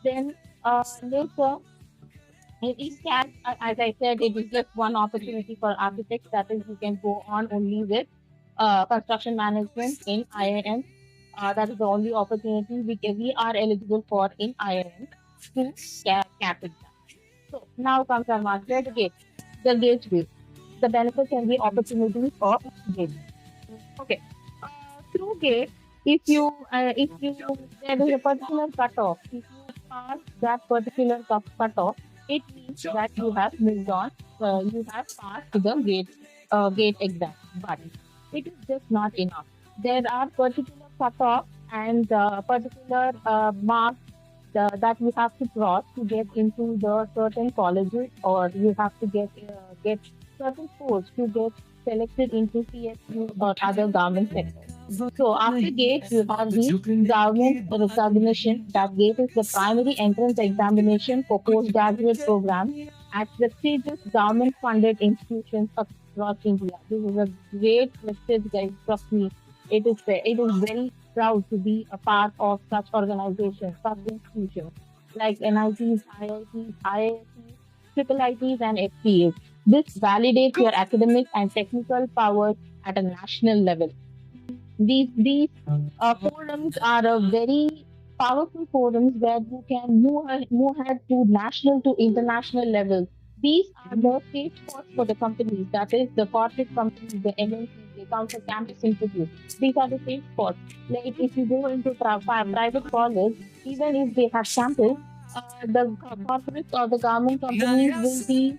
Then later, it can, as I said, it is just one opportunity for architects. That is, you can go on only with construction management in IIM. That is the only opportunity we are eligible for in IIM to cap it down. So now comes our master, the gate. The gateway. The benefits and the opportunities of gate. Okay. Through gate, if you there is a particular cutoff. If you pass that particular cutoff, it means that you have moved on. You have passed the gate exam. But it is just not enough. There are particular cutoff and particular marks that you have to cross to get into the certain colleges, or you have to get certain schools to get selected into CSU or other government sectors. So after GATE, you have the government recognition. That GATE is the primary entrance examination for postgraduate programs at prestigious government-funded institutions across India. This is a great prestige, guys. Trust me, it is very proud to be a part of such organizations, such institutions like NITs, IITs, IIScs, triple ITs, and FPAs. This validates your academic and technical powers at a national level. These forums are a very powerful forums where you can move ahead to national to international levels. These are the safe spots for the companies, that is the corporate companies, the MNCs, the council campus institutes. These are the safe spots. Like if you go into private college, even if they have campus, the corporate or the government companies will be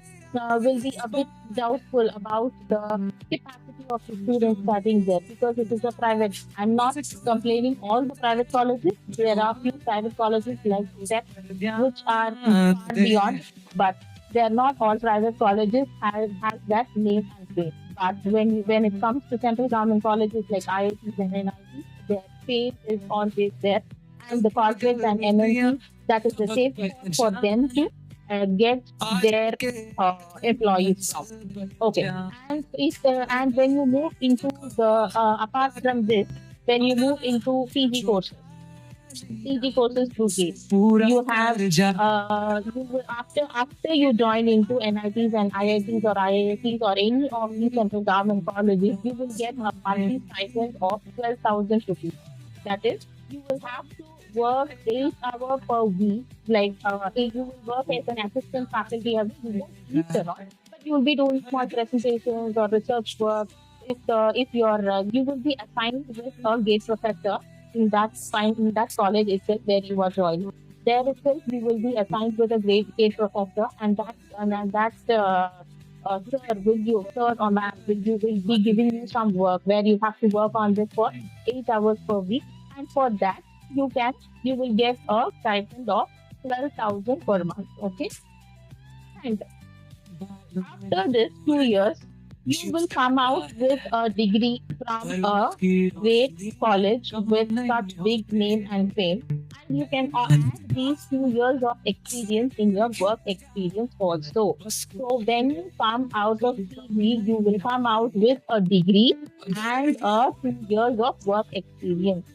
a bit doubtful about the capacity of the students studying there because it is a private. I'm not complaining all the private colleges. There are few private colleges like that which are far beyond, but they are not all private colleges has that name and fame. But when it comes to central government colleges like IITs and NITs, their fame is always there, and the corporates and MNCs, that is the safe zone for them to get their employees from. Okay, and when you move into the apart from this, when you move into PG courses through GATE, you have you will, after you join into NITs and IITs or IIScs or any of these central government colleges, you will get a monthly stipend of 12,000 rupees. That is, you will have to work 8 hours per week. Like if you will work as an assistant faculty, you won't teach a lot, but you will be doing small presentations or research work. If you will be assigned with a GATE professor in that college itself where you are joining. There itself you will be assigned with a grade 8 professor, and that sir or ma'am will be giving you some work where you have to work on this for 8 hours per week, and for that you will get a stipend of 12,000 per month. Okay, and after this 2 years, you will come out with a degree from a great college with such big name and fame. And you can add these 2 years of experience in your work experience also. So when you come out of PG, you will come out with a degree and a 2 years of work experience.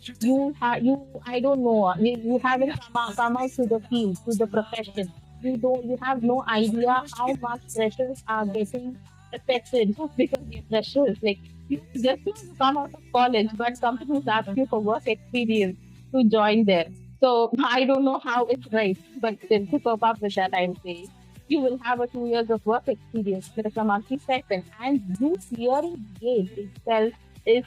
I don't know, you haven't come out to the field, to the profession. You have no idea how much freshers are getting affected just because they're freshers. Like you just want to come out of college, but companies ask you for work experience to join there. So I don't know how it's right, but then to cope up with that, I'm saying you will have a 2 years of work experience with a monthly stipend, and you clearing gate itself is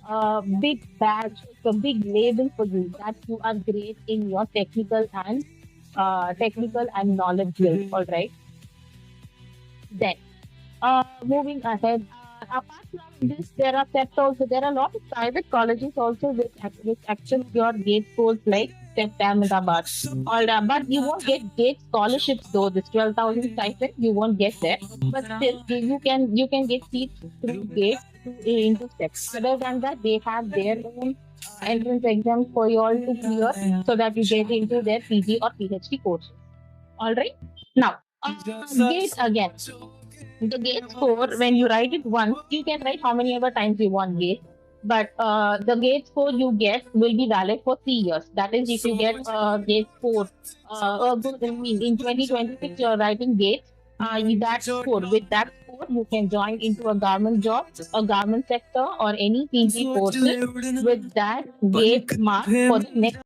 a big badge, it's a big label for you that you are great in your technical and knowledge skills. All right. Then, moving ahead, apart from this, there are steps also. There are a lot of private colleges also which accept your GATE scores like STEP Ahmedabad. All but you won't get GATE scholarships though. This 12,000 stipend you won't get there. But still, you can get seats through GATE into STEP. Other than that, they have their own entrance exams for you all to clear so that you get into their PG or PhD courses. All right. Now, GATE again. The gate score, when you write it once, you can write how many ever times you want gate. but the GATE score you get will be valid for 3 years. That is, if you get GATE score, I mean, in 2026 you're writing GATE, that score, with that score, you can join into a government job, a government sector, or any PG courses with that GATE mark for the next